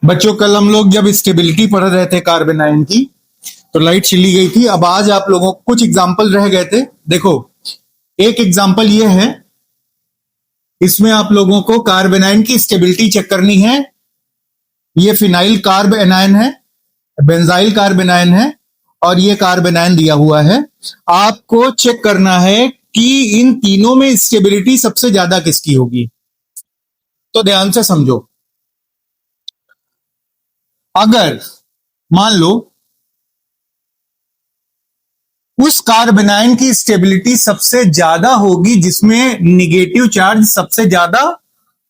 बच्चों, कल हम लोग जब स्टेबिलिटी पढ़ रहे थे कार्बन आयन की, तो लाइट चली गई थी। अब आज आप लोगों को कुछ एग्जाम्पल रह गए थे। देखो, एक एग्जाम्पल ये है, इसमें आप लोगों को कार्बन आयन की स्टेबिलिटी चेक करनी है। ये फिनाइल कार्ब एनायन है, बेंजाइल कार्बन आयन है, और ये कार्बन आयन दिया हुआ है। आपको चेक करना है कि इन तीनों में स्टेबिलिटी सबसे ज्यादा किसकी होगी। तो ध्यान से समझो, अगर मान लो उस कार्बन आयन की स्टेबिलिटी सबसे ज्यादा होगी जिसमें निगेटिव चार्ज सबसे ज्यादा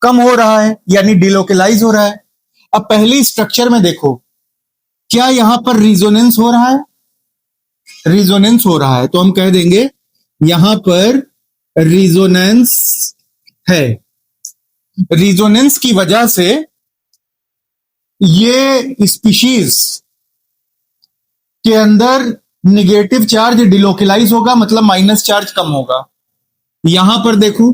कम हो रहा है, यानी डिलोकलाइज हो रहा है। अब पहले स्ट्रक्चर में देखो, क्या यहां पर रिजोनेंस हो रहा है? रिजोनेंस हो रहा है, तो हम कह देंगे यहां पर रिजोनेंस है। रिजोनेंस की वजह से ये स्पीशीज के अंदर निगेटिव चार्ज डिलोकलाइज होगा, मतलब माइनस चार्ज कम होगा। यहां पर देखो,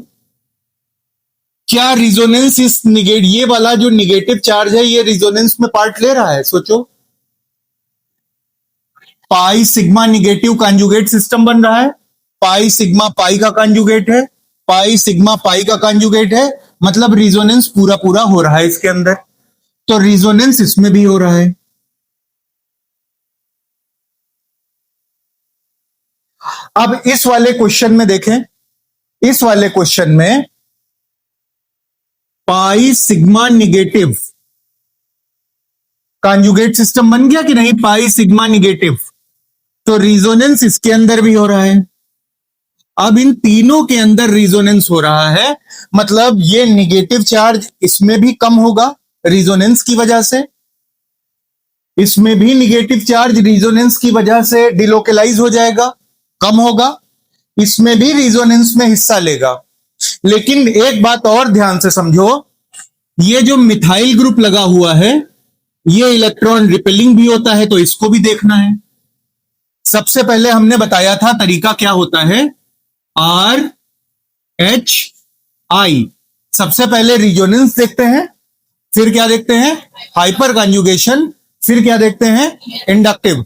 क्या रिजोनेंस इस ये वाला जो निगेटिव चार्ज है, ये रिजोनेंस में पार्ट ले रहा है? सोचो, pi sigma negative conjugate system बन रहा है। पाई सिग्मा पाई का कॉन्जुगेट है, पाई सिग्मा पाई का कॉन्जुगेट है, मतलब रिजोनेंस पूरा पूरा हो रहा है इसके अंदर। तो रिजोनेंस इसमें भी हो रहा है। अब इस वाले क्वेश्चन में देखें, इस वाले क्वेश्चन में pi sigma negative conjugate system बन गया कि नहीं? पाई सिग्मा निगेटिव, तो रिजोनेंस इसके अंदर भी हो रहा है। अब इन तीनों के अंदर रिजोनेंस हो रहा है, मतलब ये निगेटिव चार्ज इसमें भी कम होगा रिजोनेंस की वजह से, इसमें भी निगेटिव चार्ज रिजोनेंस की वजह से डिलोकलाइज हो जाएगा, कम होगा, इसमें भी रिजोनेंस में हिस्सा लेगा। लेकिन एक बात और ध्यान से समझो, ये जो मिथाइल ग्रुप लगा हुआ है, ये इलेक्ट्रॉन रिपेलिंग भी होता है, तो इसको भी देखना है। सबसे पहले हमने बताया था तरीका क्या होता है, आर एच आई। सबसे पहले रिजोनेंस देखते हैं, फिर क्या देखते हैं? हाइपर कॉन्जुगेशन, फिर क्या देखते हैं? इंडक्टिव।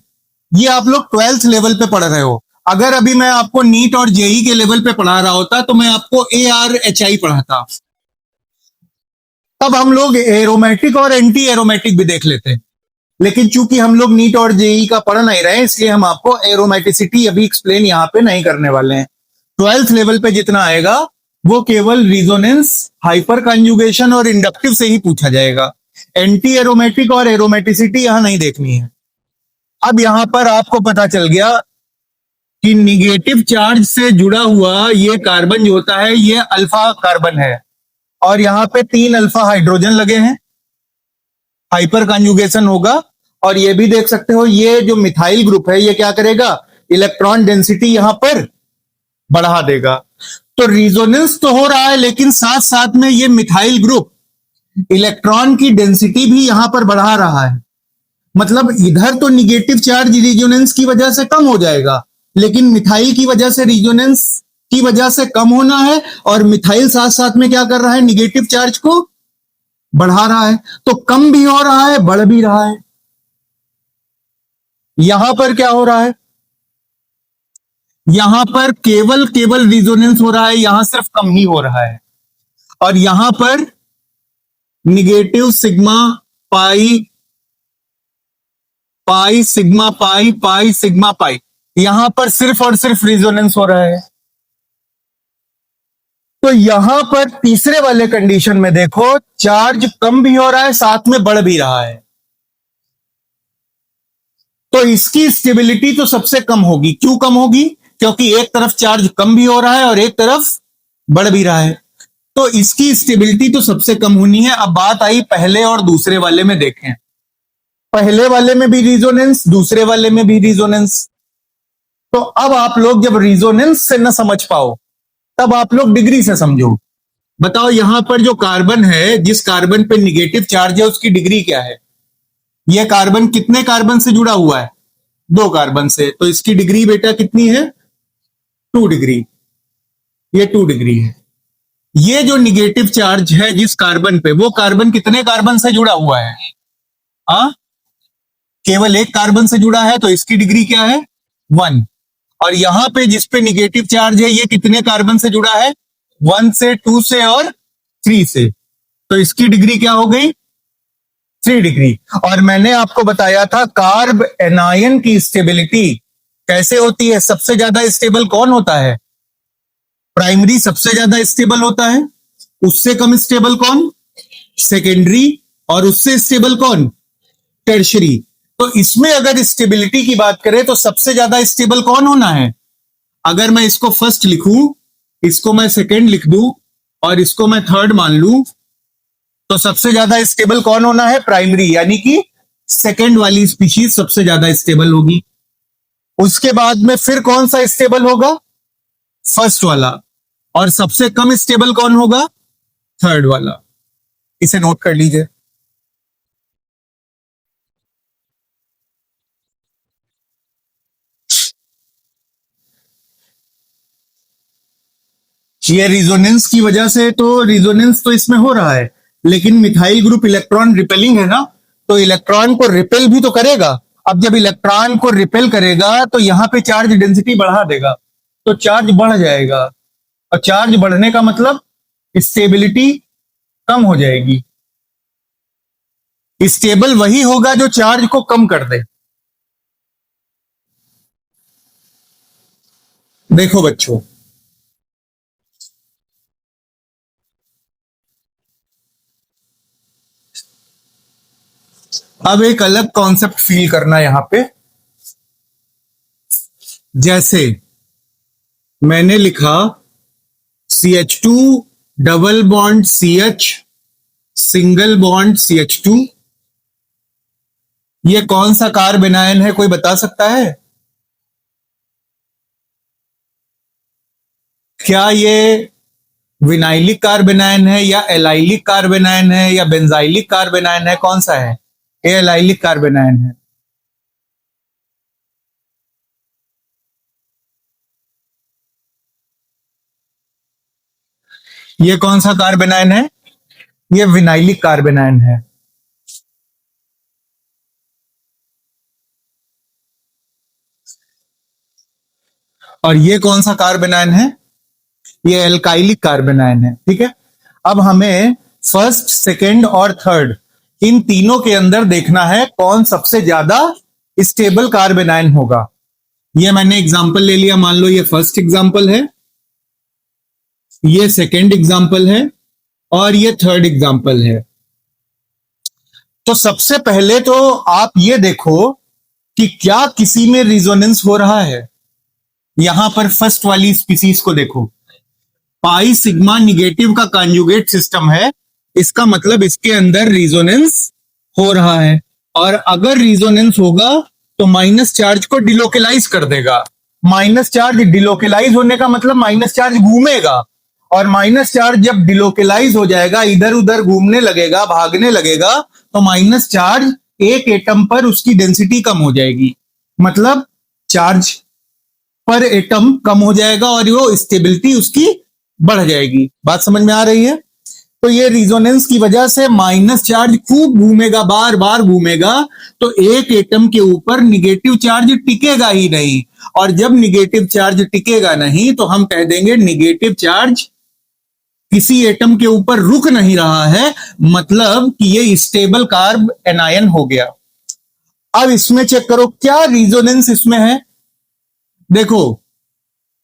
ये आप लोग 12th लेवल पे पढ़ रहे हो। अगर अभी मैं आपको नीट और जेई के लेवल पे पढ़ा रहा होता तो मैं आपको ए आर एच आई पढ़ाता, तब हम लोग एरोमेटिक और एंटी एरोमेटिक भी देख लेते। लेकिन चूंकि हम लोग नीट और जेई का पढ़ नहीं रहे, इसलिए हम आपको एरोमेटिसिटी अभी एक्सप्लेन यहां पे नहीं करने वाले हैं। 12th लेवल पे जितना आएगा वो केवल रिजोनेंस, हाइपर कॉन्जुगेशन और इंडक्टिव से ही पूछा जाएगा। एंटी एरोमेटिक और एरोमेटिसिटी यहां नहीं देखनी है। अब यहां पर आपको पता चल गया कि निगेटिव चार्ज से जुड़ा हुआ ये कार्बन जो होता है, ये अल्फा कार्बन है, और यहां पे 3 अल्फा हाइड्रोजन लगे हैं, हाइपर कॉन्जुगेशन होगा। और ये भी देख सकते हो, ये जो मिथाइल ग्रुप है, ये क्या करेगा? इलेक्ट्रॉन डेंसिटी यहां पर बढ़ा देगा। तो रिजोनेंस तो हो रहा है, लेकिन साथ साथ में ये मिथाइल ग्रुप इलेक्ट्रॉन की डेंसिटी भी यहां पर बढ़ा रहा है। मतलब इधर तो निगेटिव चार्ज रिजोनेंस की वजह से कम हो जाएगा, लेकिन मिथाइल की वजह से रिजोनेंस की वजह से कम होना है, और मिथाइल साथ साथ में क्या कर रहा है? निगेटिव चार्ज को बढ़ा रहा है। तो कम भी हो रहा है, बढ़ भी रहा है। यहां पर क्या हो रहा है? यहां पर केवल केवल रिजोनेंस हो रहा है, यहां सिर्फ कम ही हो रहा है। और यहां पर negative sigma pi, pi sigma pi, pi sigma pi, यहां पर सिर्फ और सिर्फ रिजोनेंस हो रहा है। तो यहां पर तीसरे वाले कंडीशन में देखो, चार्ज कम भी हो रहा है, साथ में बढ़ भी रहा है, तो इसकी स्टेबिलिटी तो सबसे कम होगी। क्यों कम होगी? क्योंकि एक तरफ चार्ज कम भी हो रहा है और एक तरफ बढ़ भी रहा है, तो इसकी स्टेबिलिटी तो सबसे कम होनी है। अब बात आई पहले और दूसरे वाले में। देखें, पहले वाले में भी रिजोनेंस, दूसरे वाले में भी रिजोनेंस। तो अब आप लोग जब रिजोनेंस से न समझ पाओ, तब आप लोग डिग्री से समझो। बताओ, यहां पर जो कार्बन है, जिस कार्बन पे निगेटिव चार्ज है, उसकी डिग्री क्या है? यह कार्बन कितने कार्बन से जुड़ा हुआ है? 2 कार्बन से, तो इसकी डिग्री बेटा कितनी है? 2 डिग्री। ये 2 डिग्री है। ये जो निगेटिव चार्ज है जिस कार्बन पे, वो कार्बन कितने कार्बन से जुड़ा हुआ है? हाँ, केवल एक कार्बन से जुड़ा है तो इसकी डिग्री क्या है 1। और यहां पे जिस पे निगेटिव चार्ज है ये कितने कार्बन से जुड़ा है 1 से 2 से और 3 से, तो इसकी डिग्री क्या हो गई 3 डिग्री। और मैंने आपको बताया था कार्ब एनायन की स्टेबिलिटी कैसे होती है, सबसे ज्यादा स्टेबल कौन होता है, प्राइमरी सबसे ज्यादा स्टेबल होता है, उससे कम स्टेबल कौन सेकेंडरी, और उससे स्टेबल कौन टर्शरी। तो इसमें अगर स्टेबिलिटी की बात करें तो सबसे ज्यादा स्टेबल कौन होना है, अगर मैं इसको फर्स्ट लिखूं, इसको मैं सेकेंड लिख दूं और इसको मैं थर्ड मान लूं, तो सबसे ज्यादा स्टेबल कौन होना है प्राइमरी, यानी कि सेकेंड वाली स्पीशीज सबसे ज्यादा स्टेबल होगी। उसके बाद में फिर कौन सा स्टेबल होगा फर्स्ट वाला, और सबसे कम स्टेबल कौन होगा थर्ड वाला। इसे नोट कर लीजिए। ये रिजोनेंस की वजह से, तो रिजोनेंस तो इसमें हो रहा है, लेकिन मिथाइल ग्रुप इलेक्ट्रॉन रिपेलिंग है ना, तो इलेक्ट्रॉन को रिपेल भी तो करेगा। अब जब इलेक्ट्रॉन को रिपेल करेगा तो यहां पे चार्ज डेंसिटी बढ़ा देगा, तो चार्ज बढ़ जाएगा, और चार्ज बढ़ने का मतलब स्टेबिलिटी कम हो जाएगी। स्टेबल वही होगा जो चार्ज को कम कर दे। देखो बच्चों, अब एक अलग कॉन्सेप्ट फील करना यहां पे। जैसे मैंने लिखा CH2 double bond CH single bond CH2, ये कौन सा कार्बन आयन है, कोई बता सकता है? क्या ये विनाइलिक कार्बन आयन है या एलाइलिक कार्बन आयन है या बेंजाइलिक कार्बन आयन है, कौन सा है? ये एलाइलिक कार्बन आयन है। ये कौन सा कार्बन आयन है? ये विनाइलिक कार्बन आयन है। और ये कौन सा कार्बन आयन है? ये एल्काइलिक कार्बन आयन है। ठीक है, अब हमें फर्स्ट सेकेंड और थर्ड इन तीनों के अंदर देखना है कौन सबसे ज्यादा स्टेबल कार्बन आयन होगा। ये मैंने एग्जांपल ले लिया, मान लो ये फर्स्ट एग्जांपल है, ये सेकेंड एग्जांपल है और ये थर्ड एग्जांपल है। तो सबसे पहले तो आप ये देखो कि क्या किसी में रिजोनेंस हो रहा है। यहां पर फर्स्ट वाली स्पीसीज को देखो, पाई सिग्मा निगेटिव का कॉन्जुगेट सिस्टम है, इसका मतलब इसके अंदर रिजोनेंस हो रहा है। और अगर रिजोनेंस होगा तो माइनस चार्ज को डिलोकेलाइज कर देगा। माइनस चार्ज डिलोकेलाइज होने का मतलब माइनस चार्ज घूमेगा, और माइनस चार्ज जब डिलोकेलाइज हो जाएगा, इधर उधर घूमने लगेगा, भागने लगेगा, तो माइनस चार्ज एक एटम पर उसकी डेंसिटी कम हो जाएगी, मतलब चार्ज पर एटम कम हो जाएगा और वो स्टेबिलिटी उसकी बढ़ जाएगी। बात समझ में आ रही है? तो ये रिजोनेंस की वजह से माइनस चार्ज खूब घूमेगा, बार बार घूमेगा, तो एक एटम के ऊपर निगेटिव चार्ज टिकेगा ही नहीं। और जब निगेटिव चार्ज टिकेगा नहीं तो हम कह देंगे निगेटिव चार्ज किसी एटम के ऊपर रुक नहीं रहा है, मतलब कि ये स्टेबल कार्ब एनायन हो गया। अब इसमें चेक करो क्या रिजोनेंस इसमें है। देखो,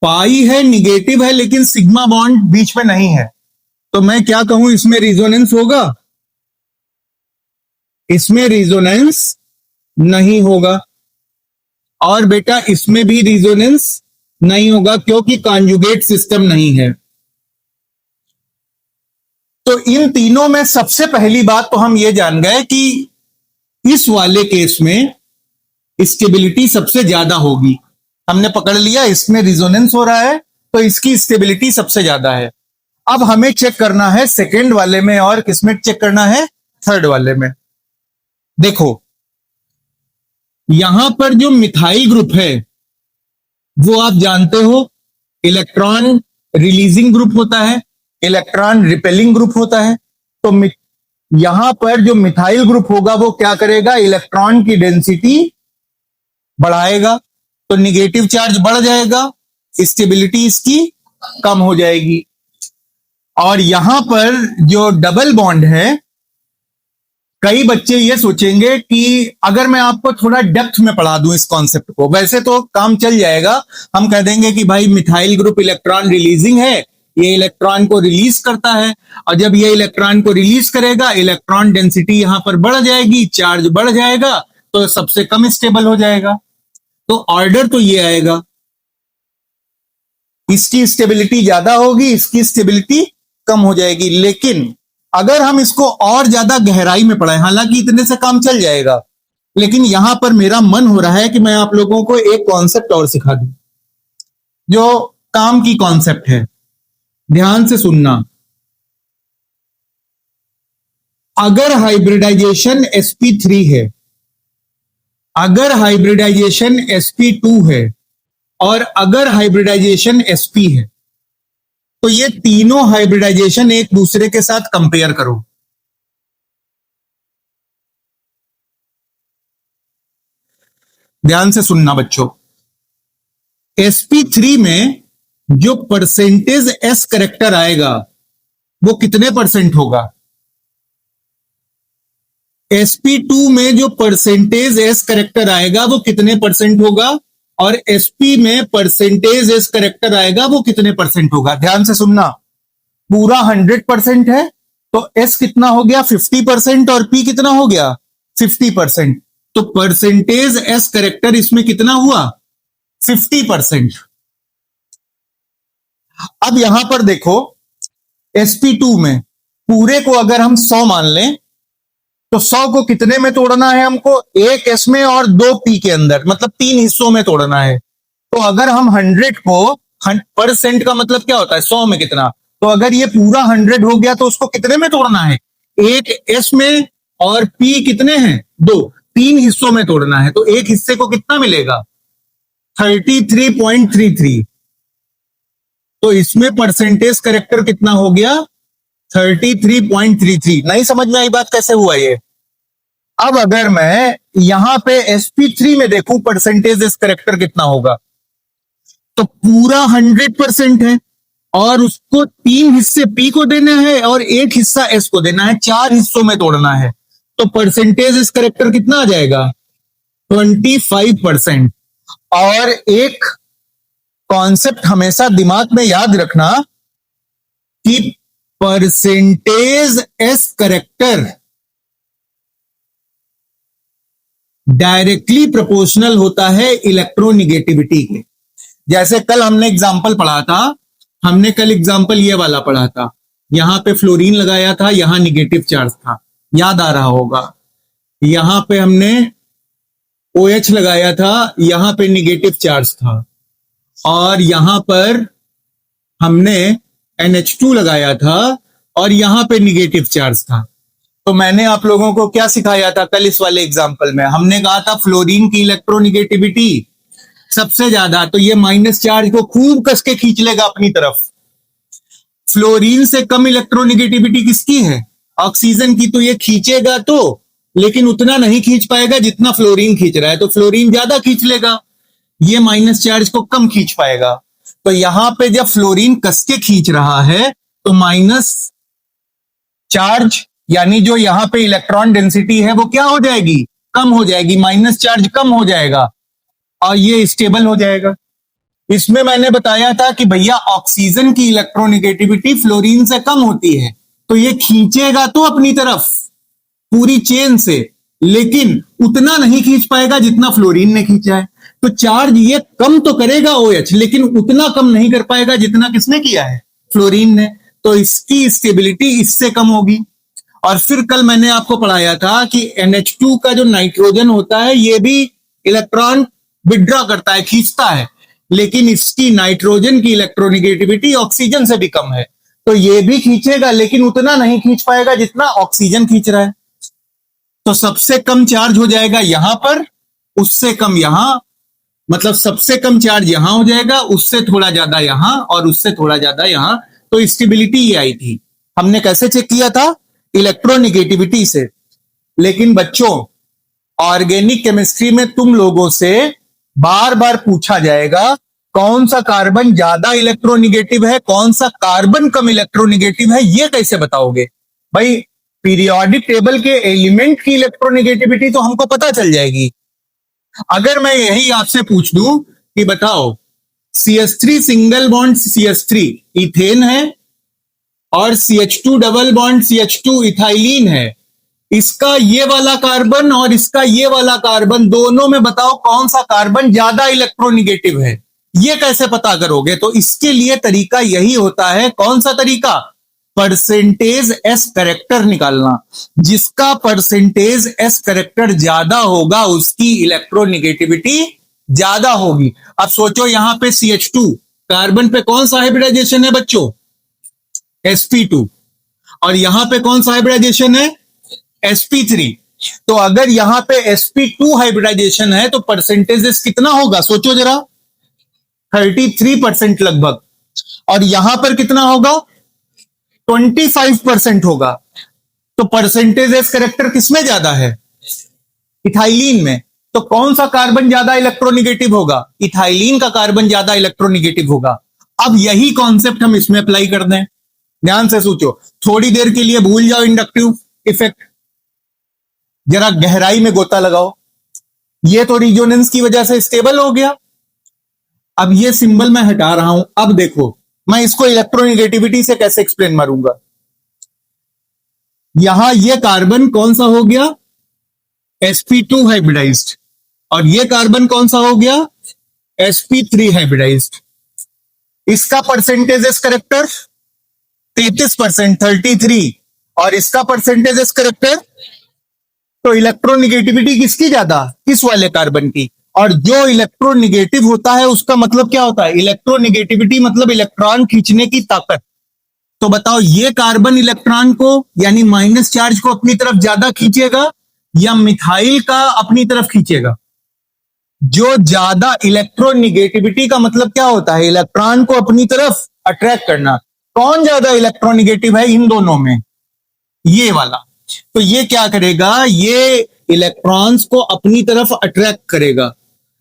पाई है, निगेटिव है, लेकिन सिग्मा बॉन्ड बीच में नहीं है, तो मैं क्या कहूं, इसमें रिजोनेंस होगा? इसमें रिजोनेंस नहीं होगा। और बेटा इसमें भी रिजोनेंस नहीं होगा, क्योंकि कॉन्जुगेट सिस्टम नहीं है। तो इन तीनों में सबसे पहली बात तो हम ये जान गए कि इस वाले केस में स्टेबिलिटी सबसे ज्यादा होगी। हमने पकड़ लिया इसमें रिजोनेंस हो रहा है, तो इसकी स्टेबिलिटी सबसे ज्यादा है। अब हमें चेक करना है सेकेंड वाले में, और किसमें चेक करना है? थर्ड वाले में। देखो, यहां पर जो मिथाइल ग्रुप है वो आप जानते हो इलेक्ट्रॉन रिलीजिंग ग्रुप होता है, इलेक्ट्रॉन रिपेलिंग ग्रुप होता है। तो यहां पर जो मिथाइल ग्रुप होगा वो क्या करेगा, इलेक्ट्रॉन की डेंसिटी बढ़ाएगा, तो निगेटिव चार्ज बढ़ जाएगा, स्टेबिलिटी इसकी कम हो जाएगी। और यहां पर जो डबल बॉन्ड है, कई बच्चे ये सोचेंगे कि अगर मैं आपको थोड़ा डेप्थ में पढ़ा दूं इस कॉन्सेप्ट को, वैसे तो काम चल जाएगा, हम कह देंगे कि भाई मिथाइल ग्रुप इलेक्ट्रॉन रिलीजिंग है, ये इलेक्ट्रॉन को रिलीज करता है, और जब ये इलेक्ट्रॉन को रिलीज करेगा, इलेक्ट्रॉन डेंसिटी यहां पर बढ़ जाएगी, चार्ज बढ़ जाएगा, तो सबसे कम स्टेबल हो जाएगा। तो ऑर्डर तो ये आएगा, इसकी स्टेबिलिटी ज्यादा होगी, इसकी स्टेबिलिटी कम हो जाएगी। लेकिन अगर हम इसको और ज्यादा गहराई में पढ़ाएं, हालांकि इतने से काम चल जाएगा, लेकिन यहां पर मेरा मन हो रहा है कि मैं आप लोगों को एक कॉन्सेप्ट और सिखा दूं, जो काम की कॉन्सेप्ट है। ध्यान से सुनना। अगर हाइब्रिडाइजेशन sp3 है, अगर हाइब्रिडाइजेशन sp2 है, और अगर हाइब्रिडाइजेशन sp है, तो ये तीनों हाइब्रिडाइजेशन एक दूसरे के साथ कंपेयर करो। ध्यान से सुनना बच्चों। sp3 में जो परसेंटेज s करेक्टर आएगा वो कितने परसेंट होगा? sp2 में जो परसेंटेज s करेक्टर आएगा वो कितने परसेंट होगा? और sp में परसेंटेज s करेक्टर आएगा वो कितने परसेंट होगा? ध्यान से सुनना। पूरा 100% है तो s कितना हो गया? 50%, और p कितना हो गया? 50%। तो परसेंटेज s करेक्टर इसमें कितना हुआ? 50%। अब यहां पर देखो, sp2 में पूरे को अगर हम 100 मान लें, तो 100 को कितने में तोड़ना है हमको? एक s में और 2 p के अंदर, मतलब 3 हिस्सों में तोड़ना है। तो अगर हम 100 को, परसेंट का मतलब क्या होता है? 100 में कितना? तो अगर ये पूरा 100 हो गया तो उसको कितने में तोड़ना है? एक s में और p कितने हैं? 2, 3 हिस्सों में तोड़ना है। तो एक हिस्से को कितना मिलेगा? 33.33। तो इसमें परसेंटेज करेक्टर कितना हो गया? 33.33। नहीं समझ में आई बात कैसे हुआ ये? अब अगर मैं यहां पे sp3 में देखूं परसेंटेज करेक्टर कितना होगा, तो पूरा 100% है, और उसको 3 हिस्से p को देना है और 1 हिस्सा s को देना है, 4 हिस्सों में तोड़ना है। तो परसेंटेज करेक्टर कितना आ जाएगा? 25%। और एक कॉन्सेप्ट हमेशा दिमाग में याद रखना कि percentage s character directly proportional होता है इलेक्ट्रोनिगेटिविटी के। जैसे कल हमने एग्जाम्पल पढ़ा था, हमने कल एग्जाम्पल ये वाला पढ़ा था, यहां पे फ्लोरीन लगाया था, यहां निगेटिव चार्ज था, याद आ रहा होगा। यहां पे हमने OH लगाया था, यहां पे निगेटिव चार्ज था, और यहां पर हमने NH2 लगाया था और यहां पे निगेटिव चार्ज था। तो मैंने आप लोगों को क्या सिखाया था कल इस वाले एग्जाम्पल में? हमने कहा था फ्लोरीन की इलेक्ट्रोनिगेटिविटी सबसे ज्यादा, तो ये माइनस चार्ज को खूब कस के खींच लेगा अपनी तरफ। फ्लोरीन से कम इलेक्ट्रोनिगेटिविटी किसकी है? ऑक्सीजन की। तो ये खींचेगा तो, लेकिन उतना नहीं खींच पाएगा जितना फ्लोरीन खींच रहा है, तो फ्लोरीन ज्यादा खींच लेगा, ये माइनस चार्ज को कम खींच पाएगा। तो यहां पे जब फ्लोरीन कस के खींच रहा है तो माइनस चार्ज, यानी जो यहां पे इलेक्ट्रॉन डेंसिटी है वो क्या हो जाएगी? कम हो जाएगी, माइनस चार्ज कम हो जाएगा और ये स्टेबल हो जाएगा। इसमें मैंने बताया था कि भैया ऑक्सीजन की इलेक्ट्रोनिगेटिविटी फ्लोरीन से कम होती है, तो ये खींचेगा तो अपनी तरफ पूरी चेन से, लेकिन उतना नहीं खींच पाएगा जितना फ्लोरीन ने खींचा है। तो चार्ज ये कम तो करेगा OH, लेकिन उतना कम नहीं कर पाएगा जितना किसने किया है? फ्लोरीन ने। तो इसकी स्टेबिलिटी इससे कम होगी। और फिर कल मैंने आपको पढ़ाया था कि NH2 का जो नाइट्रोजन होता है ये भी इलेक्ट्रॉन विड्रॉ करता है, खींचता है, लेकिन इसकी नाइट्रोजन की इलेक्ट्रोनिगेटिविटी ऑक्सीजन से भी कम है। तो ये भी खींचेगा लेकिन उतना नहीं खींच पाएगा जितना ऑक्सीजन खींच रहा है। तो सबसे कम चार्ज हो जाएगा यहां पर, उससे कम यहां, मतलब सबसे कम चार्ज यहां हो जाएगा, उससे थोड़ा ज्यादा यहां, और उससे थोड़ा ज्यादा यहां। तो स्टेबिलिटी ये आई थी। हमने कैसे चेक किया था? इलेक्ट्रोनिगेटिविटी से। लेकिन बच्चों, ऑर्गेनिक केमिस्ट्री में तुम लोगों से बार बार पूछा जाएगा कौन सा कार्बन ज्यादा इलेक्ट्रोनिगेटिव है, कौन सा कार्बन कम इलेक्ट्रोनिगेटिव है, ये कैसे बताओगे भाई? पीरियोडिक टेबल के एलिमेंट की इलेक्ट्रोनिगेटिविटी तो हमको पता चल जाएगी। अगर मैं यही आपसे पूछ दूं कि बताओ CH3 single bond CH3 ethane है और CH2 double bond CH2 ethylene है, इसका ये वाला कार्बन और इसका ये वाला कार्बन दोनों में बताओ कौन सा कार्बन ज्यादा इलेक्ट्रोनिगेटिव है, ये कैसे पता करोगे? तो इसके लिए तरीका यही होता है। कौन सा तरीका? परसेंटेज एस करेक्टर निकालना। जिसका परसेंटेज एस करेक्टर ज्यादा होगा उसकी इलेक्ट्रोनिगेटिविटी ज्यादा होगी। अब सोचो यहां पे CH2 कार्बन पे कौन सा हाइब्रिडाइजेशन है बच्चों? sp2। और यहां पे कौन सा हाइब्रिडाइजेशन है? sp3। तो अगर यहां पे sp2 हाइब्रिडाइजेशन है तो परसेंटेज कितना होगा सोचो जरा, 33% लगभग। और यहां पर कितना होगा? 25% होगा। तो परसेंटेज एस करेक्टर किसमें ज्यादा है? इथाइलिन में। तो कौन सा कार्बन ज्यादा इलेक्ट्रोनिगेटिव होगा? इथाइलिन का कार्बन ज्यादा इलेक्ट्रोनिगेटिव होगा। अब यही कॉन्सेप्ट हम इसमें अप्लाई कर दें। ध्यान से सोचो, थोड़ी देर के लिए भूल जाओ इंडक्टिव इफेक्ट, जरा गहराई में गोता लगाओ। ये तो रिजोनेंस की वजह से स्टेबल हो गया। अब ये सिंबल मैं हटा रहा हूं। अब देखो मैं इसको इलेक्ट्रोनिगेटिविटी से कैसे एक्सप्लेन मारूंगा। यहां ये कार्बन कौन सा हो गया? sp2 hybridised. और ये कार्बन कौन सा हो गया? sp3 hybridised. इसका परसेंटेज एस करेक्टर 33%, 33। और इसका परसेंटेज एस करेक्टर, तो इलेक्ट्रोनिगेटिविटी किसकी ज्यादा? इस वाले कार्बन की। और जो इलेक्ट्रोनिगेटिव होता है उसका मतलब क्या होता है? इलेक्ट्रोनिगेटिविटी मतलब इलेक्ट्रॉन खींचने की ताकत। तो बताओ ये कार्बन इलेक्ट्रॉन को यानी माइनस चार्ज को अपनी तरफ ज्यादा खींचेगा या मिथाइल का अपनी तरफ खींचेगा? जो ज्यादा इलेक्ट्रोनिगेटिविटी का मतलब क्या होता है? इलेक्ट्रॉन को अपनी तरफ अट्रैक्ट करना। कौन ज्यादा इलेक्ट्रोनिगेटिव है इन दोनों में? ये वाला। तो ये क्या करेगा? ये इलेक्ट्रॉन्स को अपनी तरफ अट्रैक्ट करेगा।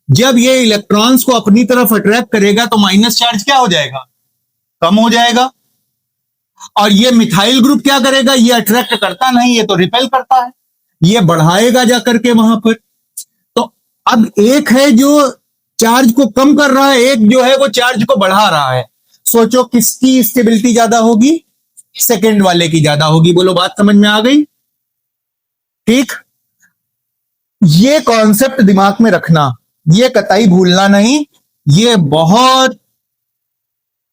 जब ये इलेक्ट्रॉन्स को अपनी तरफ अट्रैक्ट करेगा तो माइनस चार्ज क्या हो जाएगा? कम हो जाएगा। और ये मिथाइल ग्रुप क्या करेगा? ये अट्रैक्ट करता नहीं, ये तो रिपेल करता है, ये बढ़ाएगा जा करके वहां पर। तो अब एक है जो चार्ज को कम कर रहा है, एक जो है वो चार्ज को बढ़ा रहा है। सोचो किसकी स्टेबिलिटी ज्यादा होगी? सेकेंड वाले की ज्यादा होगी। बोलो बात समझ में आ गई? ठीक। ये कॉन्सेप्ट दिमाग में रखना, ये कतई भूलना नहीं। ये बहुत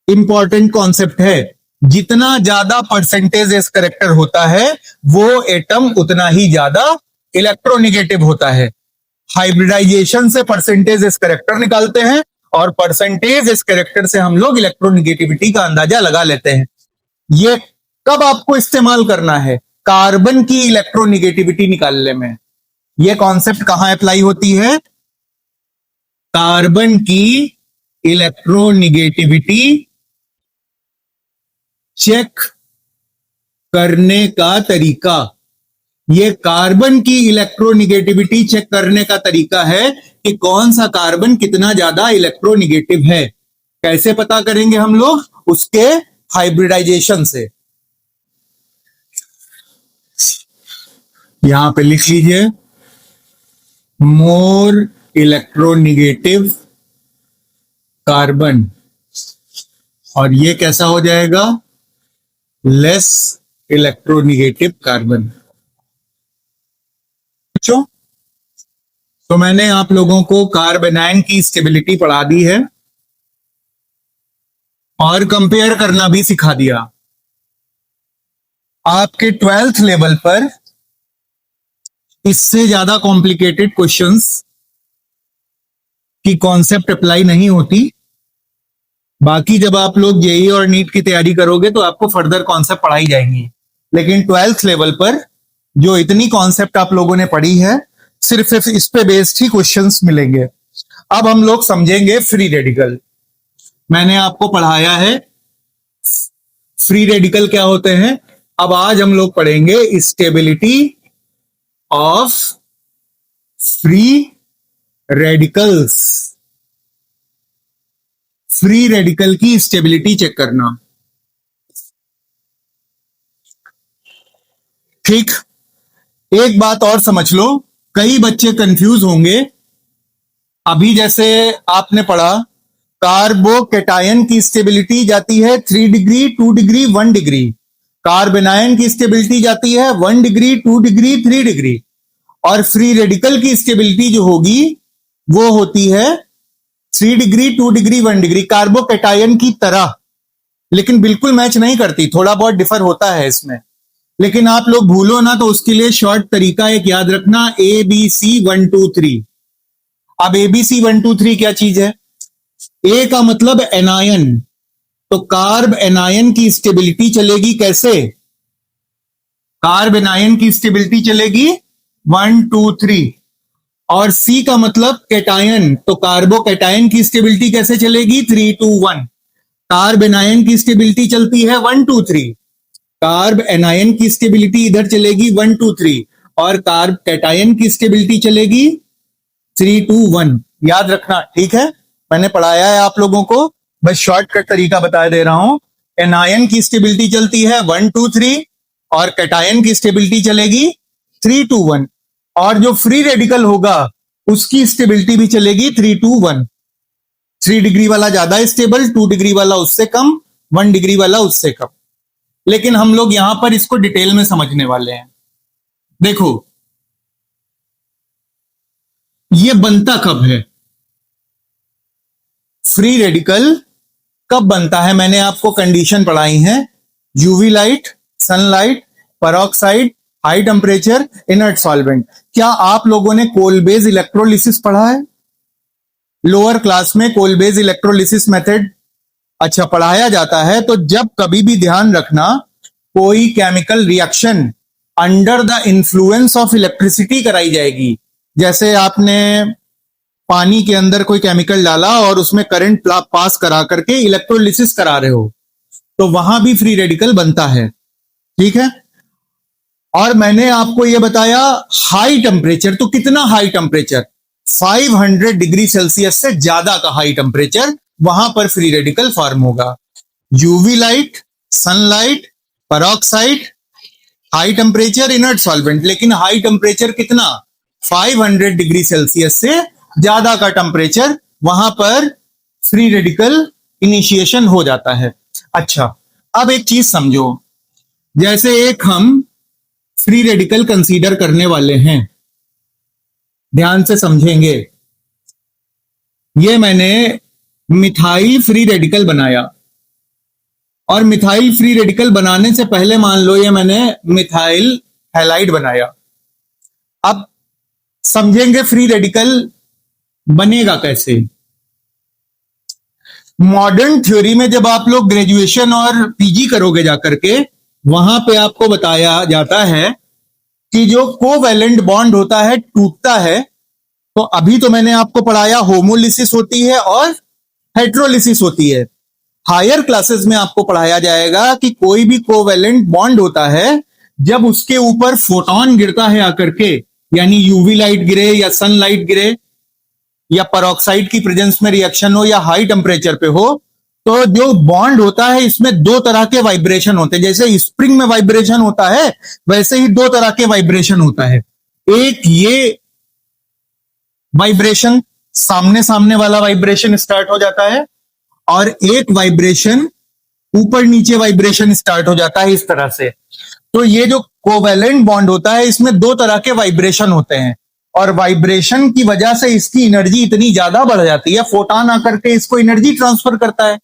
इंपॉर्टेंट कॉन्सेप्ट है। जितना ज्यादा परसेंटेज एस करेक्टर होता है वो एटम उतना ही ज्यादा इलेक्ट्रोनिगेटिव होता है। हाइब्रिडाइजेशन से परसेंटेज एस करेक्टर निकालते हैं और परसेंटेज एस करेक्टर से हम लोग इलेक्ट्रोनिगेटिविटी का अंदाजा लगा लेते हैं। ये कब आपको इस्तेमाल करना है? कार्बन की इलेक्ट्रोनिगेटिविटी निकालने में। यह कॉन्सेप्ट कहां अप्लाई होती है? कार्बन की इलेक्ट्रोनिगेटिविटी चेक करने का तरीका। यह कार्बन की इलेक्ट्रोनिगेटिविटी चेक करने का तरीका है कि कौन सा कार्बन कितना ज्यादा इलेक्ट्रोनिगेटिव है। कैसे पता करेंगे हम लोग? उसके हाइब्रिडाइजेशन से। यहां पे लिख लीजिए मोर इलेक्ट्रोनिगेटिव कार्बन, और ये कैसा हो जाएगा? Less electronegative carbon. तो मैंने आप लोगों को कार्बेनाइन की स्टेबिलिटी पढ़ा दी है और कंपेयर करना भी सिखा दिया। आपके 12th लेवल पर इससे ज्यादा कॉम्प्लिकेटेड क्वेश्चंस की कॉन्सेप्ट अप्लाई नहीं होती। बाकी जब आप लोग जेई और नीट की तैयारी करोगे तो आपको फर्दर कॉन्सेप्ट पढ़ाई जाएंगी। लेकिन 12th लेवल पर जो इतनी कॉन्सेप्ट आप लोगों ने पढ़ी है सिर्फ इस पे बेस्ड ही क्वेश्चंस मिलेंगे। अब हम लोग समझेंगे फ्री रेडिकल। मैंने आपको पढ़ाया है फ्री रेडिकल क्या होते हैं, अब आज हम लोग पढ़ेंगे stability of free radicals. Free radical की स्टेबिलिटी चेक करना। ठीक, एक बात और समझ लो, कई बच्चे कंफ्यूज होंगे। अभी जैसे आपने पढ़ा कार्बोकेटायन की स्टेबिलिटी जाती है 3 डिग्री, 2 डिग्री, 1 डिग्री। कार्बेनायन की स्टेबिलिटी जाती है 1 डिग्री, 2 डिग्री, 3 डिग्री। और फ्री रेडिकल की स्टेबिलिटी जो होगी वो होती है 3 डिग्री, 2 डिग्री, 1 डिग्री। कार्बोकेटायन की तरह, लेकिन बिल्कुल मैच नहीं करती, थोड़ा बहुत डिफर होता है इसमें। लेकिन आप लोग भूलो ना तो उसके लिए शॉर्ट तरीका एक याद रखना, ABC 1 2 3। अब ABC 1 2 3 क्या चीज है? ए का मतलब एनायन, तो कार्ब एनायन की स्टेबिलिटी चलेगी कैसे? कार्ब एनायन की स्टेबिलिटी चलेगी 1 2 3। और सी का मतलब कैटायन, तो कार्बोकैटायन की स्टेबिलिटी कैसे चलेगी? 3 2 1। कार्ब एनायन की स्टेबिलिटी चलती है 1 2 3। कार्ब एनायन की स्टेबिलिटी इधर चलेगी 1 2 3 और कार्ब कैटायन की स्टेबिलिटी चलेगी 3 2 1। याद रखना, ठीक है? मैंने पढ़ाया है आप लोगों को, बस शॉर्टकट तरीका बता दे रहा हूं। एनायन की स्टेबिलिटी चलती है 1 2 3 और कैटायन की स्टेबिलिटी चलेगी 3 2 1। और जो फ्री रेडिकल होगा उसकी स्टेबिलिटी भी चलेगी 3 2 1। 3 डिग्री वाला ज्यादा स्टेबल, 2 डिग्री वाला उससे कम, 1 डिग्री वाला उससे कम। लेकिन हम लोग यहां पर इसको डिटेल में समझने वाले हैं। देखो, ये बनता कब है? फ्री रेडिकल कब बनता है? मैंने आपको कंडीशन पढ़ाई है, UV light, sunlight, peroxide, high temperature, inert solvent. क्या आप लोगों ने कोलबेज इलेक्ट्रोलिसिस पढ़ा है लोअर क्लास में? कोलबेज इलेक्ट्रोलिसिस मेथड अच्छा पढ़ाया जाता है। तो जब कभी भी ध्यान रखना, कोई chemical reaction under the influence of electricity कराई जाएगी। जैसे आपने पानी के अंदर कोई केमिकल डाला और उसमें करंट पास करा करके इलेक्ट्रोलिसिस करा रहे हो, तो वहां भी फ्री रेडिकल बनता है। ठीक है? और मैंने आपको यह बताया हाई टेम्परेचर, तो कितना हाई टेम्परेचर? 500 डिग्री सेल्सियस से ज्यादा का हाई टेम्परेचर, वहां पर फ्री रेडिकल फॉर्म होगा। UV light, sunlight, peroxide, high temperature, inert solvent. लेकिन हाई टेम्परेचर कितना? 500 डिग्री सेल्सियस से ज्यादा का टेम्परेचर, वहां पर फ्री रेडिकल इनिशिएशन हो जाता है। अच्छा, अब एक चीज समझो, जैसे एक हम फ्री रेडिकल कंसीडर करने वाले हैं, ध्यान से समझेंगे। ये मैंने मिथाइल फ्री रेडिकल बनाया, और मिथाइल फ्री रेडिकल बनाने से पहले मान लो ये मैंने मिथाइल हैलाइड बनाया। अब समझेंगे फ्री रेडिकल बनेगा कैसे। मॉडर्न थ्योरी में जब आप लोग ग्रेजुएशन और पीजी करोगे जाकर के, वहां पे आपको बताया जाता है कि जो कोवैलेंट बॉन्ड होता है टूटता है। तो अभी तो मैंने आपको पढ़ाया होमोलिसिस होती है और हेट्रोलिसिस होती है। हायर क्लासेस में आपको पढ़ाया जाएगा कि कोई भी कोवैलेंट बॉन्ड होता है, जब उसके ऊपर फोटोन गिरता है आकर के, यानी यूवी लाइट गिरे या सनलाइट गिरे या पेरोक्साइड की प्रेजेंस में रिएक्शन हो या हाई टेम्परेचर पे हो, तो जो बॉन्ड होता है इसमें दो तरह के वाइब्रेशन होते हैं। जैसे स्प्रिंग में वाइब्रेशन होता है, वैसे ही दो तरह के वाइब्रेशन होता है। एक ये वाइब्रेशन, सामने सामने वाला वाइब्रेशन स्टार्ट हो जाता है, और एक वाइब्रेशन ऊपर नीचे वाइब्रेशन स्टार्ट हो जाता है, इस तरह से। तो ये जो कोवैलेंट बॉन्ड होता है, इसमें दो तरह के वाइब्रेशन होते हैं, और वाइब्रेशन की वजह से इसकी एनर्जी इतनी ज्यादा बढ़ जाती है, फोटॉन आकर के इसको एनर्जी ट्रांसफर करता है।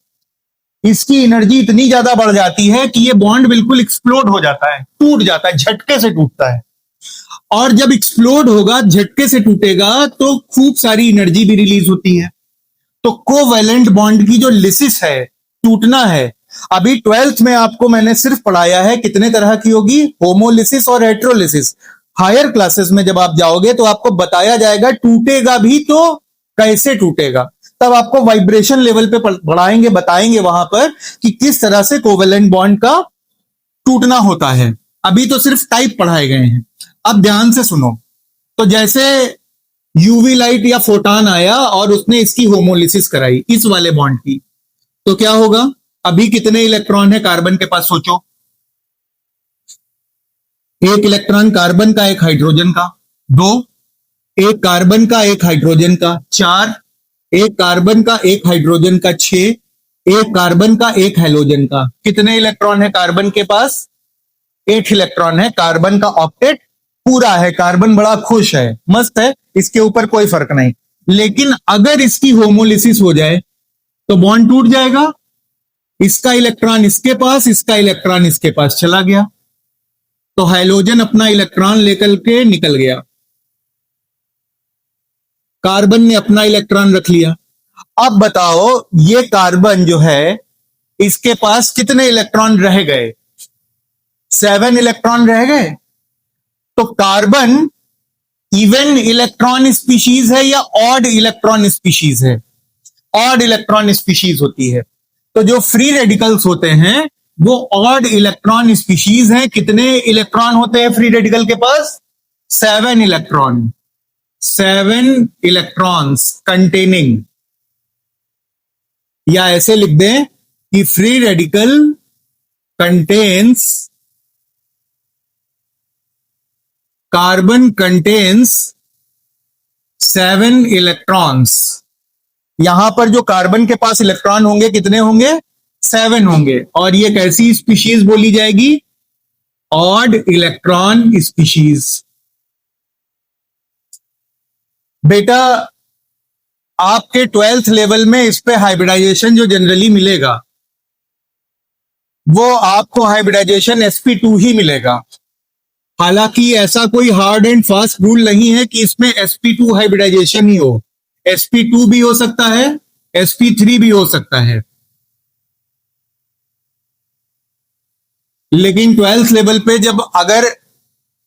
इसकी एनर्जी इतनी ज्यादा बढ़ जाती है कि ये बॉन्ड बिल्कुल एक्सप्लोड हो जाता है, टूट जाता है, झटके से टूटता है। और जब एक्सप्लोड होगा, झटके से टूटेगा, तो खूब सारी एनर्जी भी रिलीज होती है। तो कोवैलेंट बॉन्ड की जो लिसिस है, टूटना है, अभी 12th में आपको मैंने सिर्फ पढ़ाया है कितने तरह की होगी, होमोलिसिस और हेट्रोलिसिस। हायर क्लासेस में जब आप जाओगे तो आपको बताया जाएगा टूटेगा भी तो कैसे टूटेगा, तब आपको वाइब्रेशन लेवल पे पढ़ाएंगे, बताएंगे वहां पर कि किस तरह से कोवैलेंट बॉन्ड का टूटना होता है। अभी तो सिर्फ टाइप पढ़ाए गए हैं। अब ध्यान से सुनो। तो जैसे यूवी लाइट या फोटॉन आया और उसने इसकी होमोलिसिस कराई इस वाले बॉन्ड की, तो क्या होगा? अभी कितने इलेक्ट्रॉन है कार्बन के पास, सोचो। एक इलेक्ट्रॉन कार्बन का, एक हाइड्रोजन का, दो, एक कार्बन का एक हाइड्रोजन का, चार, एक कार्बन का एक हाइड्रोजन का, छह, एक कार्बन का एक हैलोजन का। कितने इलेक्ट्रॉन है कार्बन के पास? 8 इलेक्ट्रॉन है। कार्बन का ऑक्टेट पूरा है। कार्बन बड़ा खुश है, मस्त है, इसके ऊपर कोई फर्क नहीं। लेकिन अगर इसकी होमोलिसिस हो जाए तो बॉन्ड टूट जाएगा। इसका इलेक्ट्रॉन इसके पास, इसका इलेक्ट्रॉन इसके पास चला गया, तो हाइड्रोजन अपना इलेक्ट्रॉन लेकर के निकल गया, कार्बन ने अपना इलेक्ट्रॉन रख लिया। अब बताओ ये कार्बन जो है इसके पास कितने इलेक्ट्रॉन रह गए? 7 इलेक्ट्रॉन रह गए। तो कार्बन इवन इलेक्ट्रॉन स्पीशीज है या ऑड इलेक्ट्रॉन स्पीशीज है? ऑड इलेक्ट्रॉन स्पीशीज होती है। तो जो फ्री रेडिकल्स होते हैं वो ऑड इलेक्ट्रॉन स्पीशीज हैं। कितने इलेक्ट्रॉन होते हैं फ्री रेडिकल के पास? 7 इलेक्ट्रॉन। 7 इलेक्ट्रॉन्स कंटेनिंग, या ऐसे लिख दें कि free radical contains, carbon contains 7 electrons. यहां पर जो कार्बन के पास इलेक्ट्रॉन होंगे कितने होंगे? 7 होंगे। और ये कैसी स्पीशीज बोली जाएगी? Odd electron species. बेटा आपके 12th लेवल में इस पे हाइब्रिडाइजेशन जो जनरली मिलेगा वो आपको हाइब्रिडाइजेशन sp2 ही मिलेगा। हालांकि ऐसा कोई हार्ड एंड फास्ट रूल नहीं है कि इसमें sp2 हाइब्रिडाइजेशन ही हो। sp2 भी हो सकता है, sp3 भी हो सकता है। लेकिन 12th लेवल पे जब अगर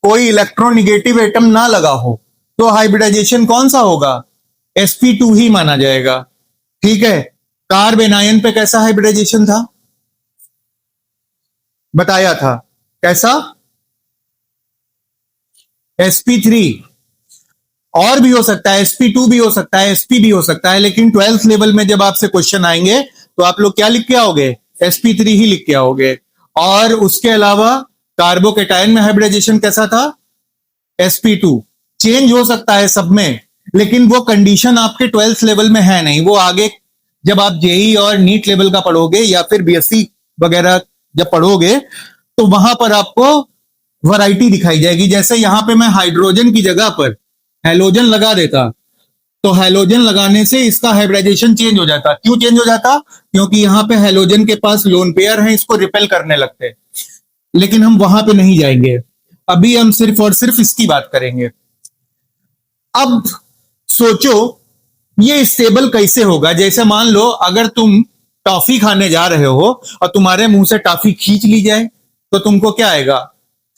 कोई इलेक्ट्रोनिगेटिव एटम ना लगा हो तो हाइब्रिडाइजेशन कौन सा होगा? sp2 ही माना जाएगा। ठीक है। कार्ब एनायन पे कैसा हाइब्रिडाइजेशन था? बताया था। कैसा? sp3। और भी हो सकता है, sp2 भी हो सकता है, sp भी हो सकता है। लेकिन 12th लेवल में जब आपसे क्वेश्चन आएंगे तो आप लोग क्या लिख के आओगे? sp3 ही लिख के आओगे। और उसके अलावा कार्बोकेटायन में हाइब्रिडाइजेशन कैसा था? sp2। चेंज हो सकता है सब में, लेकिन वो कंडीशन आपके 12th लेवल में है नहीं। वो आगे जब आप जेई और नीट लेवल का पढ़ोगे या फिर बीएससी वगैरह जब पढ़ोगे तो वहां पर आपको वैरायटी दिखाई जाएगी। जैसे यहां पे मैं हाइड्रोजन की जगह पर हैलोजन लगा देता तो हैलोजन लगाने से इसका हाइब्रिडाइजेशन चेंज हो जाता। क्यों चेंज हो जाता? क्योंकि यहां पे हैलोजन के पास लोन पेयर है, इसको रिपेल करने लगते। लेकिन हम वहां पे नहीं जाएंगे, अभी हम सिर्फ और सिर्फ इसकी बात करेंगे। अब सोचो ये स्टेबल कैसे होगा? जैसे मान लो अगर तुम टॉफी खाने जा रहे हो और तुम्हारे मुंह से टॉफी खींच ली जाए तो तुमको क्या आएगा?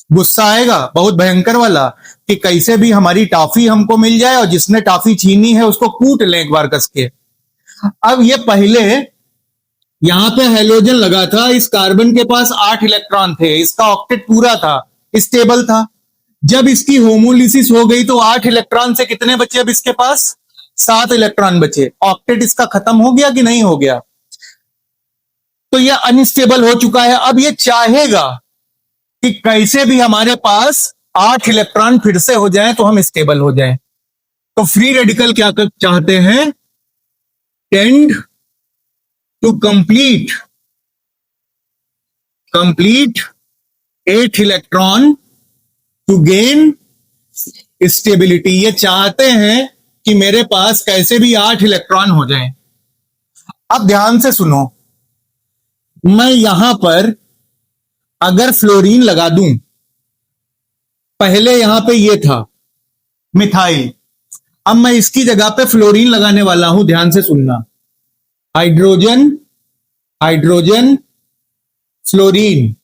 गुस्सा आएगा, बहुत भयंकर वाला, कि कैसे भी हमारी टॉफी हमको मिल जाए और जिसने टॉफी छीनी है उसको कूट ले एक बार कस के। अब ये पहले यहां पे हैलोजन लगा था, इस कार्बन के पास 8 इलेक्ट्रॉन थे, इसका ऑक्टेट पूरा था, स्टेबल था। जब इसकी होमोलिसिस हो गई तो 8 इलेक्ट्रॉन से कितने बचे? अब इसके पास 7 इलेक्ट्रॉन बचे। ऑक्टेट इसका खत्म हो गया कि नहीं हो गया? तो यह अनस्टेबल हो चुका है। अब ये चाहेगा कि कैसे भी हमारे पास 8 इलेक्ट्रॉन फिर से हो जाए तो हम स्टेबल हो जाएं। तो फ्री रेडिकल क्या चाहते हैं? Tend to complete 8 electron to gain stability. ये चाहते हैं कि मेरे पास कैसे भी 8 इलेक्ट्रॉन हो जाएं। अब ध्यान से सुनो, मैं यहां पर अगर फ्लोरीन लगा दूं, पहले यहां पे ये था मिथाइल, अब मैं इसकी जगह पे फ्लोरीन लगाने वाला हूं। ध्यान से सुनना, हाइड्रोजन हाइड्रोजन फ्लोरीन।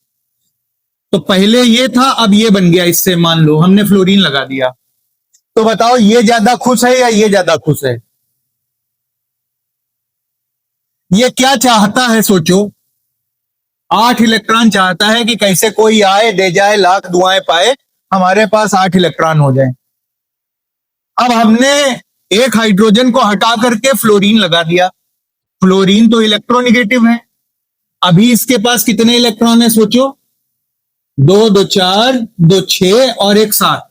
तो पहले ये था, अब ये बन गया। इससे मान लो हमने फ्लोरीन लगा दिया, तो बताओ ये ज्यादा खुश है या ये ज्यादा खुश है? ये क्या चाहता है सोचो। 8 इलेक्ट्रॉन चाहता है कि कैसे कोई आए दे जाए लाख दुआएं पाए, हमारे पास 8 इलेक्ट्रॉन हो जाए। अब हमने एक हाइड्रोजन को हटा करके फ्लोरीन लगा दिया। फ्लोरीन तो इलेक्ट्रोनिगेटिव है। अभी इसके पास कितने इलेक्ट्रॉन है सोचो? 2 2 4 2 6 और एक 7।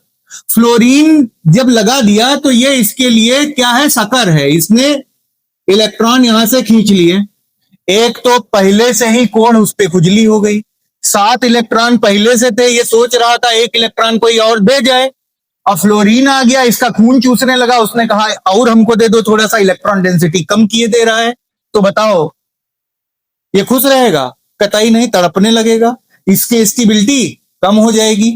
फ्लोरीन जब लगा दिया तो ये इसके लिए क्या है? सकर है। इसने इलेक्ट्रॉन यहां से खींच लिए। एक तो पहले से ही कोण उस पर खुजली हो गई। 7 इलेक्ट्रॉन पहले से थे, ये सोच रहा था एक इलेक्ट्रॉन कोई और दे जाए। अब फ्लोरीन आ गया, इसका खून चूसने लगा। उसने कहा और हमको दे दो, थोड़ा सा इलेक्ट्रॉन डेंसिटी कम किए दे रहा है। तो बताओ ये खुश रहेगा? कतई नहीं, तड़पने लगेगा। इसकी स्टेबिलिटी कम हो जाएगी।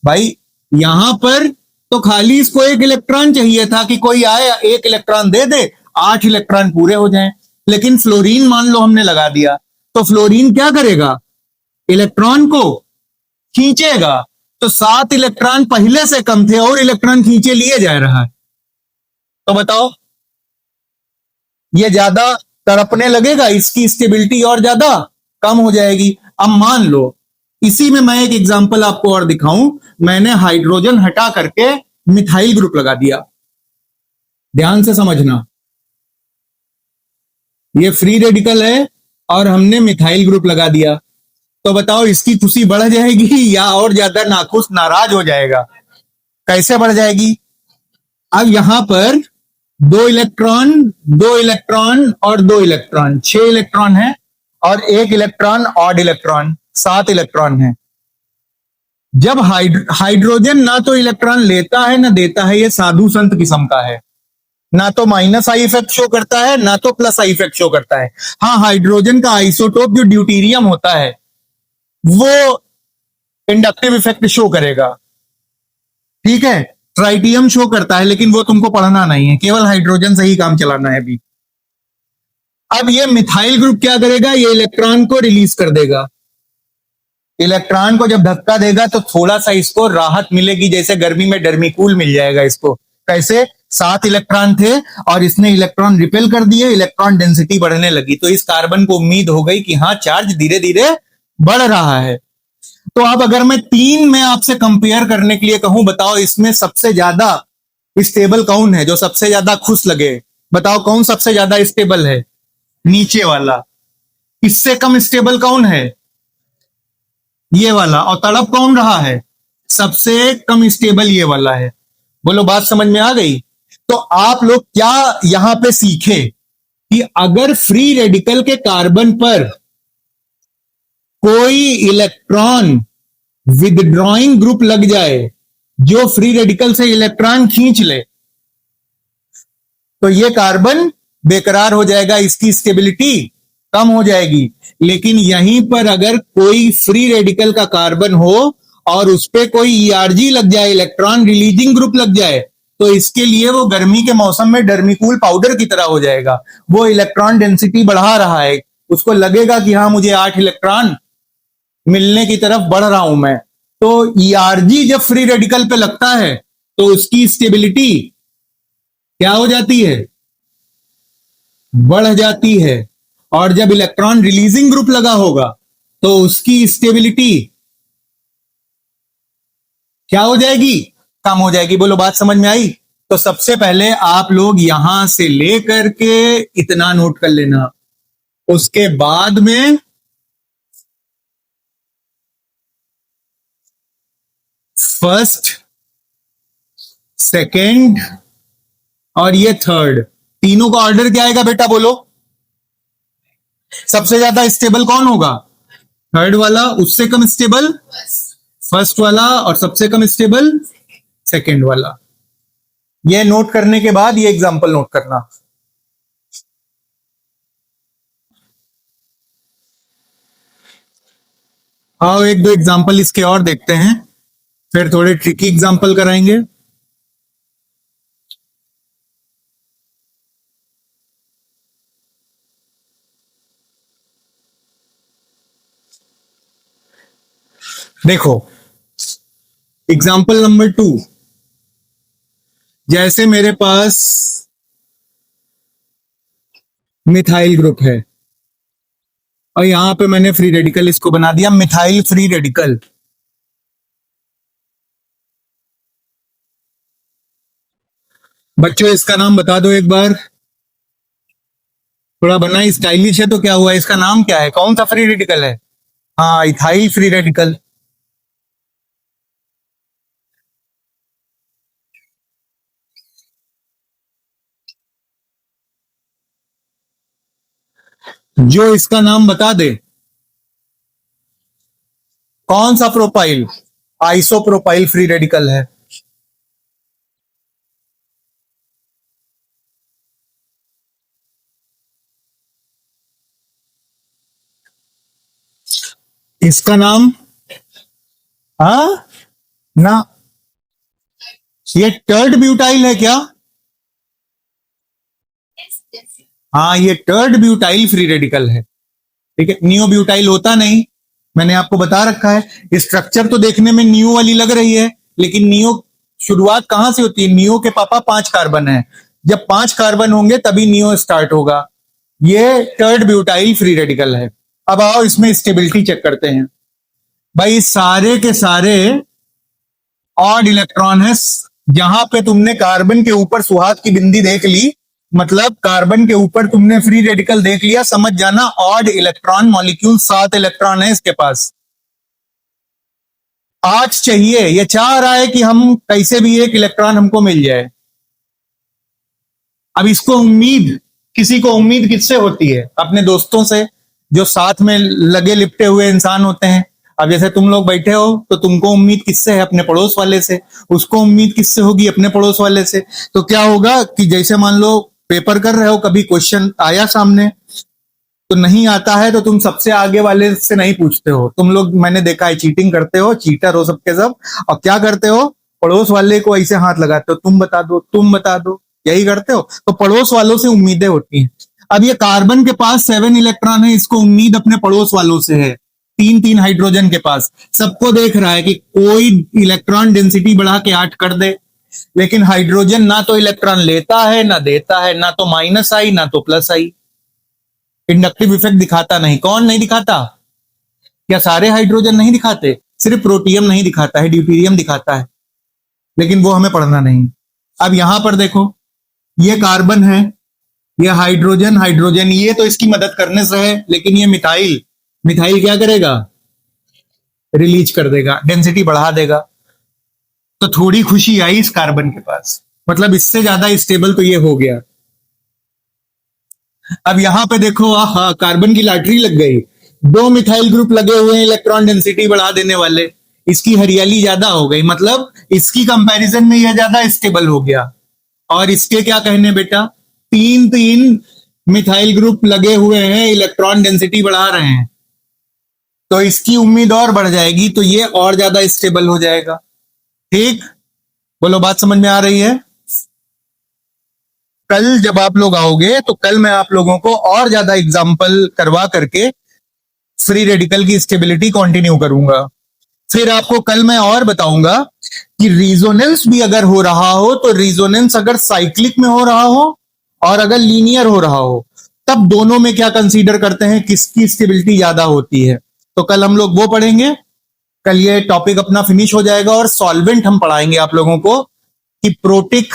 भाई यहां पर तो खाली इसको एक इलेक्ट्रॉन चाहिए था कि कोई आए एक इलेक्ट्रॉन दे दे, 8 इलेक्ट्रॉन पूरे हो जाएं। लेकिन फ्लोरीन मान लो हमने लगा दिया, तो फ्लोरीन क्या करेगा? इलेक्ट्रॉन को खींचेगा। तो 7 इलेक्ट्रॉन पहले से कम थे और इलेक्ट्रॉन खींचे लिए जा रहा है। तो बताओ ये ज्यादा तड़पने लगेगा, इसकी स्टेबिलिटी और ज्यादा कम हो जाएगी। अब मान लो इसी में मैं एक एग्जांपल आपको और दिखाऊं। मैंने हाइड्रोजन हटा करके मिथाइल ग्रुप लगा दिया। ध्यान से समझना, ये फ्री रेडिकल है और हमने मिथाइल ग्रुप लगा दिया। तो बताओ इसकी खुशी बढ़ जाएगी या और ज्यादा नाखुश नाराज हो जाएगा? कैसे बढ़ जाएगी? अब यहां पर 2 इलेक्ट्रॉन 2 इलेक्ट्रॉन और 2 इलेक्ट्रॉन, 6 इलेक्ट्रॉन है और एक इलेक्ट्रॉन ऑड इलेक्ट्रॉन, 7 इलेक्ट्रॉन है। जब हाइड्रोजन ना तो इलेक्ट्रॉन लेता है ना देता है, ये साधु संत किस्म का है। ना तो माइनस आई इफेक्ट शो करता है ना तो प्लस आई इफेक्ट शो करता है। हाँ, हाइड्रोजन का आइसोटोप जो ड्यूटीरियम होता है वो इंडक्टिव इफेक्ट शो करेगा, ठीक है। ट्राइटियम शो करता है लेकिन वो तुमको पढ़ना नहीं है, केवल हाइड्रोजन से ही काम चलाना है अभी। अब ये मिथाइल ग्रुप क्या करेगा? ये इलेक्ट्रॉन को रिलीज कर देगा। इलेक्ट्रॉन को जब धक्का देगा तो थोड़ा सा इसको राहत मिलेगी, जैसे गर्मी में डर्मीकूल मिल जाएगा इसको। कैसे? 7 इलेक्ट्रॉन थे और इसने इलेक्ट्रॉन रिपेल कर दिए, इलेक्ट्रॉन डेंसिटी बढ़ने लगी। तो इस कार्बन को उम्मीद हो गई कि हाँ चार्ज धीरे धीरे बढ़ रहा है। तो अब अगर मैं 3 में आपसे कंपेयर करने के लिए कहूं, बताओ इसमें सबसे ज्यादा स्टेबल कौन है, जो सबसे ज्यादा खुश लगे? बताओ कौन सबसे ज्यादा स्टेबल है? नीचे वाला। इससे कम स्टेबल कौन है? ये वाला। और तड़प कौन रहा है? सबसे कम स्टेबल ये वाला है। बोलो बात समझ में आ गई? तो आप लोग क्या यहां पे सीखे कि अगर फ्री रेडिकल के कार्बन पर कोई इलेक्ट्रॉन विदड्रॉइंग ग्रुप लग जाए जो फ्री रेडिकल से इलेक्ट्रॉन खींच ले, तो ये कार्बन बेकरार हो जाएगा, इसकी स्टेबिलिटी कम हो जाएगी। लेकिन यहीं पर अगर कोई फ्री रेडिकल का कार्बन हो और उस पर कोई ईआरजी लग जाए, इलेक्ट्रॉन रिलीजिंग ग्रुप लग जाए, तो इसके लिए वो गर्मी के मौसम में डर्मीकूल पाउडर की तरह हो जाएगा। वो इलेक्ट्रॉन डेंसिटी बढ़ा रहा है, उसको लगेगा कि हाँ मुझे 8 इलेक्ट्रॉन मिलने की तरफ बढ़ रहा हूं मैं। तो ईआरजी जब फ्री रेडिकल पे लगता है तो उसकी स्टेबिलिटी क्या हो जाती है? बढ़ जाती है। और जब इलेक्ट्रॉन रिलीजिंग ग्रुप लगा होगा तो उसकी स्टेबिलिटी क्या हो जाएगी? कम हो जाएगी। बोलो बात समझ में आई? तो सबसे पहले आप लोग यहां से लेकर के इतना नोट कर लेना, उसके बाद में फर्स्ट, सेकंड और ये थर्ड, तीनों का ऑर्डर क्या आएगा बेटा? बोलो सबसे ज्यादा स्टेबल कौन होगा? थर्ड वाला, उससे कम स्टेबल फर्स्ट वाला और सबसे कम स्टेबल सेकंड वाला। ये नोट करने के बाद ये एग्जांपल नोट करना। आओ एक दो एग्जांपल इसके और देखते हैं, फिर थोड़े ट्रिकी एग्जांपल कराएंगे। देखो एग्जांपल नंबर 2, जैसे मेरे पास मिथाइल ग्रुप है, और यहां पे मैंने फ्री रेडिकल इसको बना दिया मिथाइल फ्री रेडिकल। बच्चों इसका नाम बता दो एक बार, थोड़ा बना स्टाइलिश है तो क्या हुआ, इसका नाम क्या है, कौन सा फ्री रेडिकल है? हाँ, इथाइल फ्री रेडिकल। जो इसका नाम बता दे, कौन सा प्रोपाइल? आइसोप्रोपाइल फ्री रेडिकल है। इसका नाम, हाँ ना, ये टर्ड ब्यूटाइल है क्या? हाँ, ये टर्ड ब्यूटाइल फ्री रेडिकल है। ठीक है, नियो ब्यूटाइल होता नहीं, मैंने आपको बता रखा है। स्ट्रक्चर तो देखने में नियो वाली लग रही है, लेकिन नियो शुरुआत कहां से होती है? नियो के पापा 5 कार्बन है, जब 5 कार्बन होंगे तभी नियो स्टार्ट होगा। ये टर्ड ब्यूटाइल फ्री रेडिकल है। अब आओ इसमें स्टेबिलिटी चेक करते हैं। भाई सारे के सारे ऑड इलेक्ट्रॉन है। जहां पे तुमने कार्बन के ऊपर सुहाग की बिंदी देख ली, मतलब कार्बन के ऊपर तुमने फ्री रेडिकल देख लिया, समझ जाना ऑड इलेक्ट्रॉन मॉलिक्यूल 7 इलेक्ट्रॉन है इसके पास। 8 चाहिए, ये चाह रहा है कि हम कैसे भी एक इलेक्ट्रॉन हमको मिल जाए। अब इसको उम्मीद, किसी को उम्मीद किससे होती है? अपने दोस्तों से, जो साथ में लगे लिपटे हुए इंसान होते हैं। अब जैसे तुम लोग बैठे हो तो तुमको उम्मीद किससे है? अपने पड़ोस वाले से। उसको उम्मीद किससे होगी? अपने पड़ोस वाले से। तो क्या होगा कि जैसे मान लो पेपर कर रहे हो, कभी क्वेश्चन आया सामने तो नहीं आता है तो तुम सबसे आगे वाले से नहीं पूछते हो। तुम लोग, मैंने देखा है, चीटिंग करते हो, चीटर हो सबके सब। और क्या करते हो? पड़ोस वाले को ऐसे हाथ लगाते हो, तुम बता दो, तुम बता दो, यही करते हो। तो पड़ोस वालों से उम्मीदें होती हैं। अब ये कार्बन के पास 7 इलेक्ट्रॉन है, इसको उम्मीद अपने पड़ोस वालों से है। 3 3 हाइड्रोजन के पास, सबको देख रहा है कि कोई इलेक्ट्रॉन डेंसिटी बढ़ा के 8 कर दे। लेकिन हाइड्रोजन ना तो इलेक्ट्रॉन लेता है ना देता है, ना तो माइनस आई ना तो प्लस आई। इंडक्टिव इफेक्ट दिखाता नहीं। कौन नहीं दिखाता? क्या सारे हाइड्रोजन नहीं दिखाते? सिर्फ प्रोटियम नहीं दिखाता है, ड्यूटेरियम दिखाता है, लेकिन वो हमें पढ़ना नहीं। अब यहां पर देखो, ये कार्बन है, ये हाइड्रोजन, हाइड्रोजन ये तो इसकी मदद करने से है, लेकिन ये मिथाइल, मिथाइल क्या करेगा? रिलीज कर देगा, डेंसिटी बढ़ा देगा। तो थोड़ी खुशी आई इस कार्बन के पास, मतलब इससे ज्यादा स्टेबल तो ये हो गया। अब यहां पे देखो, आहा, कार्बन की लॉटरी लग गई। 2 मिथाइल ग्रुप लगे हुए हैं इलेक्ट्रॉन डेंसिटी बढ़ा देने वाले। इसकी हरियाली ज्यादा हो गई, मतलब इसकी कंपैरिजन में यह ज्यादा स्टेबल हो गया। और इसके क्या कहने बेटा, 3 3 मिथाइल ग्रुप लगे हुए हैं, इलेक्ट्रॉन डेंसिटी बढ़ा रहे हैं, तो इसकी उम्मीद और बढ़ जाएगी, तो ये और ज्यादा स्टेबल हो जाएगा। ठीक, बोलो बात समझ में आ रही है? कल जब आप लोग आओगे तो कल मैं आप लोगों को और ज्यादा एग्जाम्पल करवा करके फ्री रेडिकल की स्टेबिलिटी कंटिन्यू करूंगा। फिर आपको कल मैं और बताऊंगा कि रिजोनेंस भी अगर हो रहा हो, तो रिजोनेंस अगर साइक्लिक में हो रहा हो और अगर लीनियर हो रहा हो, तब दोनों में क्या कंसीडर करते हैं, किसकी स्टेबिलिटी ज्यादा होती है। तो कल हम लोग वो पढ़ेंगे। कल ये टॉपिक अपना फिनिश हो जाएगा और सॉल्वेंट हम पढ़ाएंगे आप लोगों को कि protic,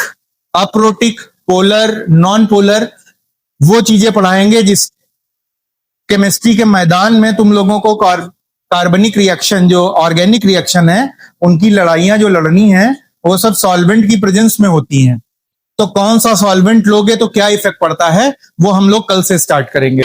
aprotic, polar, non polar, वो चीजें पढ़ाएंगे जिस केमिस्ट्री के मैदान में तुम लोगों को कार्बनिक रिएक्शन, जो ऑर्गेनिक रिएक्शन है, उनकी लड़ाइयां जो लड़नी है, वो सब सॉल्वेंट की प्रेजेंस में होती हैं। तो कौन सा सॉल्वेंट लोगे तो क्या इफेक्ट पड़ता है, वो हम लोग कल से स्टार्ट करेंगे।